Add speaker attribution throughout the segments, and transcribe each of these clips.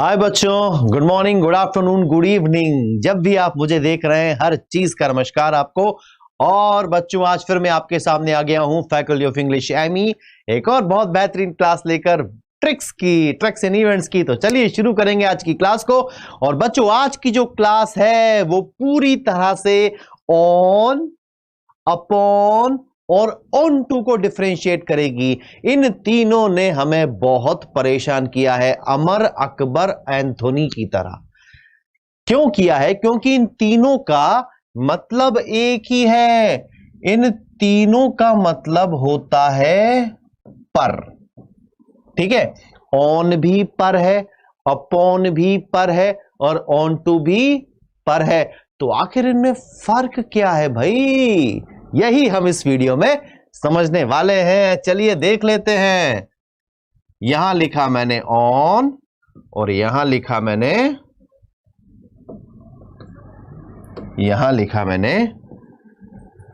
Speaker 1: हाय बच्चों, good morning, good afternoon, good evening. जब भी आप मुझे देख रहे हैं, हर चीज का नमस्कार आपको। और बच्चों, आज फिर मैं आपके सामने आ गया हूं फैकल्टी ऑफ इंग्लिश एमी, एक और बहुत बेहतरीन क्लास लेकर, ट्रिक्स एंड इवेंट्स की। तो चलिए शुरू करेंगे आज की क्लास को। और बच्चों, आज की जो क्लास है वो पूरी तरह से ऑन, अपॉन और ऑन टू को डिफरेंशिएट करेगी। इन तीनों ने हमें बहुत परेशान किया है, अमर, अकबर, एंथोनी की तरह। क्यों किया है? क्योंकि इन तीनों का मतलब एक ही है। इन तीनों का मतलब होता है पर। ठीक है, ऑन भी पर है, अपॉन भी पर है और ऑन टू भी पर है। तो आखिर इनमें फर्क क्या है भाई? यही हम इस वीडियो में समझने वाले हैं। चलिए देख लेते हैं। यहां लिखा मैंने ऑन और यहां लिखा मैंने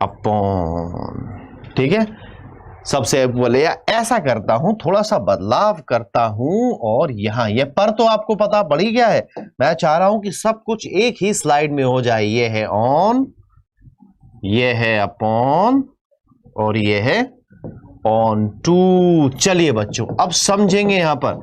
Speaker 1: अपॉन। ठीक है, सबसे पहले ऐसा करता हूं, थोड़ा सा बदलाव करता हूं और यहां ये पर तो आपको पता पड़ ही गया है। मैं चाह रहा हूं कि सब कुछ एक ही स्लाइड में हो जाए। ये है ऑन, ये है अपॉन और ये है ऑन टू। चलिए बच्चों, अब समझेंगे। यहां पर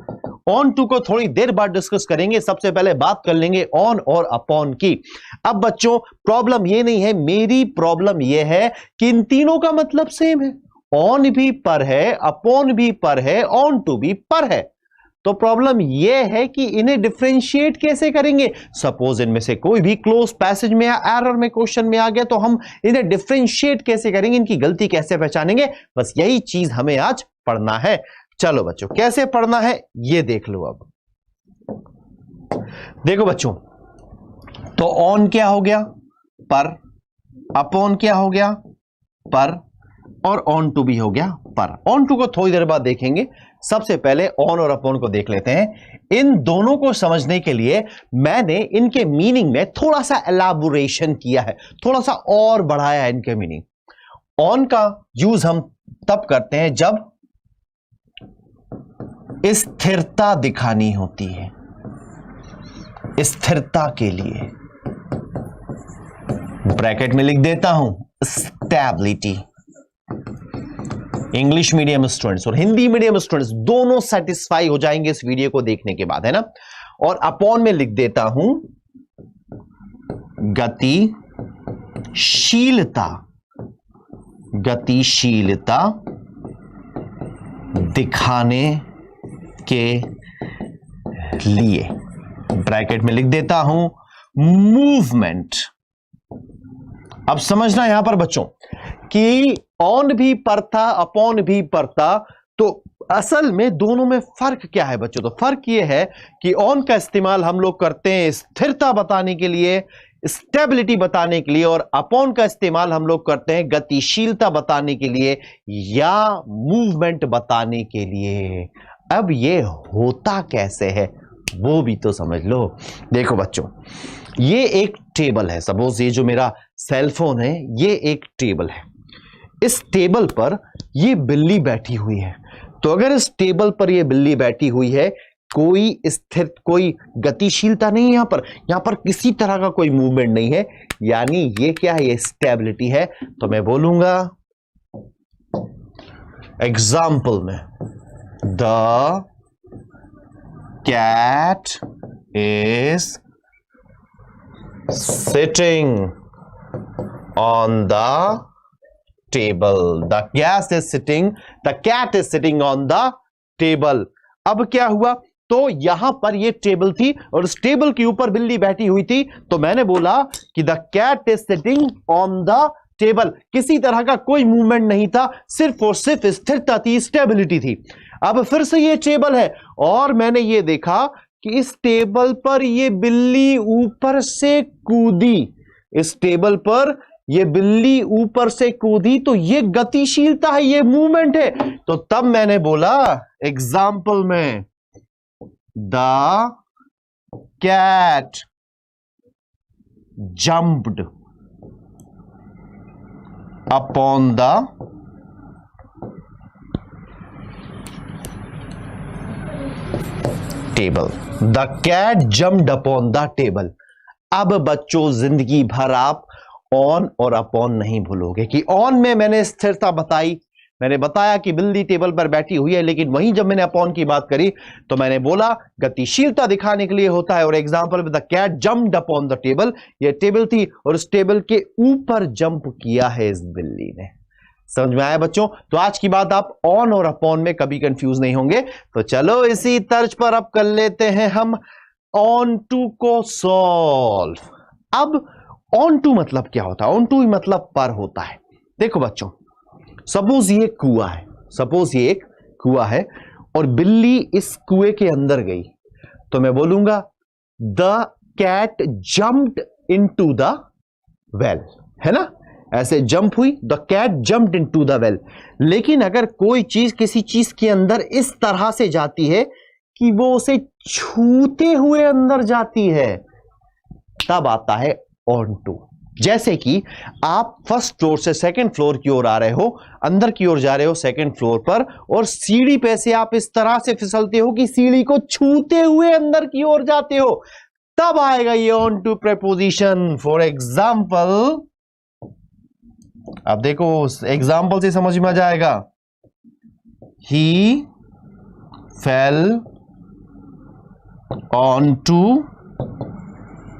Speaker 1: ऑन टू को थोड़ी देर बाद डिस्कस करेंगे। सबसे पहले बात कर लेंगे ऑन और अपॉन की। अब बच्चों, प्रॉब्लम ये नहीं है, मेरी प्रॉब्लम ये है कि इन तीनों का मतलब सेम है। ऑन भी पर है, अपॉन भी पर है, ऑन टू भी पर है। तो प्रॉब्लम यह है कि इन्हें डिफरेंशिएट कैसे करेंगे। सपोज इनमें से कोई भी क्लोज पैसेज में या एरर में क्वेश्चन में आ गया, तो हम इन्हें डिफरेंशिएट कैसे करेंगे, इनकी गलती कैसे पहचानेंगे। बस यही चीज हमें आज पढ़ना है। चलो बच्चों, कैसे पढ़ना है ये देख लो। अब देखो बच्चों, तो ऑन क्या हो गया? पर। अपॉन क्या हो गया? पर। और ऑन टू भी हो गया पर। ऑन टू को थोड़ी देर बाद देखेंगे। सबसे पहले ऑन और अपॉन को देख लेते हैं। इन दोनों को समझने के लिए मैंने इनके मीनिंग में थोड़ा सा एलाबोरेशन किया है, थोड़ा सा और बढ़ाया है इनके मीनिंग। ऑन का यूज हम तब करते हैं जब स्थिरता दिखानी होती है। स्थिरता के लिए ब्रैकेट में लिख देता हूं स्टेबिलिटी। इंग्लिश मीडियम स्टूडेंट्स और हिंदी मीडियम स्टूडेंट्स दोनों सेटिस्फाई हो जाएंगे इस वीडियो को देखने के बाद, है ना। और अपॉन में लिख देता हूं गतिशीलता। गतिशीलता दिखाने के लिए ब्रैकेट में लिख देता हूं मूवमेंट। अब समझना यहां पर बच्चों कि ऑन भी पर था, अपॉन भी पर था, तो असल में दोनों में फर्क क्या है बच्चों? तो फर्क यह है कि ऑन का इस्तेमाल हम लोग करते हैं स्थिरता बताने के लिए, स्टेबिलिटी बताने के लिए, और अपॉन का इस्तेमाल हम लोग करते हैं गतिशीलता बताने के लिए या मूवमेंट बताने के लिए। अब ये होता कैसे है वो भी तो समझ लो। देखो बच्चों, ये एक टेबल है। सपोज ये जो मेरा सेलफोन है, ये एक टेबल है। इस टेबल पर ये बिल्ली बैठी हुई है। तो अगर इस टेबल पर ये बिल्ली बैठी हुई है, कोई स्थिर, कोई गतिशीलता नहीं है यहां पर किसी तरह का कोई मूवमेंट नहीं है, यानी ये क्या है? ये स्टेबिलिटी है। तो मैं बोलूंगा एग्जाम्पल में, the cat is sitting on the table. The cat is sitting on the table. अब क्या हुआ? तो यहां पर ये टेबल थी और उस टेबल के ऊपर बिल्ली बैठी हुई थी। तो मैंने बोला कि the cat is sitting on the table. किसी तरह का कोई मूवमेंट नहीं था, सिर्फ और सिर्फ स्थिरता थी, स्टेबिलिटी थी। अब फिर से ये टेबल है और मैंने ये देखा कि इस टेबल पर ये बिल्ली ऊपर से कूदी। इस टेबल पर ये बिल्ली ऊपर से कूदी, तो ये गतिशीलता है, ये मूवमेंट है। तो तब मैंने बोला एग्जाम्पल में, the cat jumped upon the table. The cat jumped upon the table. अब बच्चों जिंदगी भर आप ऑन और अपॉन नहीं भूलोगे कि ऑन में मैंने स्थिरता बताई, मैंने बताया कि बिल्ली टेबल पर बैठी हुई है, लेकिन वहीं जब मैंने अपॉन की बात करी तो मैंने बोला गतिशीलता दिखाने के लिए होता है। और एग्जांपल में the cat jumped upon the table, ये टेबल थी और उस टेबल के ऊपर जंप किया है इस बिल्ली ने। समझ में आया बच्चों? तो आज की बात आप ऑन और अपॉन में कभी कंफ्यूज नहीं होंगे। तो चलो इसी तर्ज पर अब कर लेते हैं हम ऑन टू को सॉल्व। अब ऑन टू मतलब क्या होता है? ऑन टू मतलब पर होता है। देखो बच्चों, सपोज ये कुआं है, सपोज ये एक कुआं है और बिल्ली इस कुएं के अंदर गई, तो मैं बोलूंगा the cat jumped into the well, है ना? ऐसे जंप हुई, the cat jumped into the well. लेकिन अगर कोई चीज किसी चीज के अंदर इस तरह से जाती है कि वो उसे छूते हुए अंदर जाती है, तब आता है ऑन टू। जैसे कि आप फर्स्ट फ्लोर से सेकंड फ्लोर की ओर आ रहे हो, अंदर की ओर जा रहे हो सेकंड फ्लोर पर, और सीढ़ी पे से आप इस तरह से फिसलते हो कि सीढ़ी को छूते हुए अंदर की ओर जाते हो, तब आएगा ये on to preposition. For example, अब देखो एग्जाम्पल से समझ में आ जाएगा। He fell on to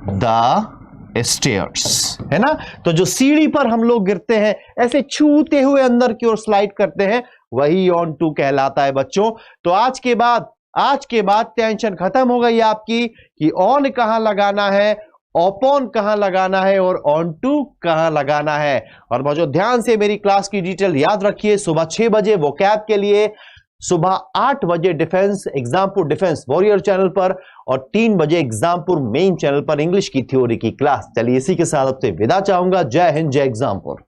Speaker 1: the stairs, है ना? तो जो सीढ़ी पर हम लोग गिरते हैं, ऐसे छूते हुए अंदर की ओर स्लाइड करते हैं, वही ऑन टू कहलाता है बच्चों। तो आज के बाद टेंशन खत्म हो गई आपकी कि ऑन कहां लगाना है, अपॉन कहां लगाना है और ऑन टू कहां लगाना है। और बच्चों ध्यान से मेरी क्लास की डिटेल याद रखिए। सुबह 6 बजे वोकैब के लिए, सुबह 8 बजे defence Exampur defence warrior channel पर, और 3 बजे एग्जामपुर मेन चैनल पर इंग्लिश की थ्योरी की क्लास। चलिए इसी के साथ आपसे विदा चाहूंगा। जय हिंद, जय एग्जामपुर।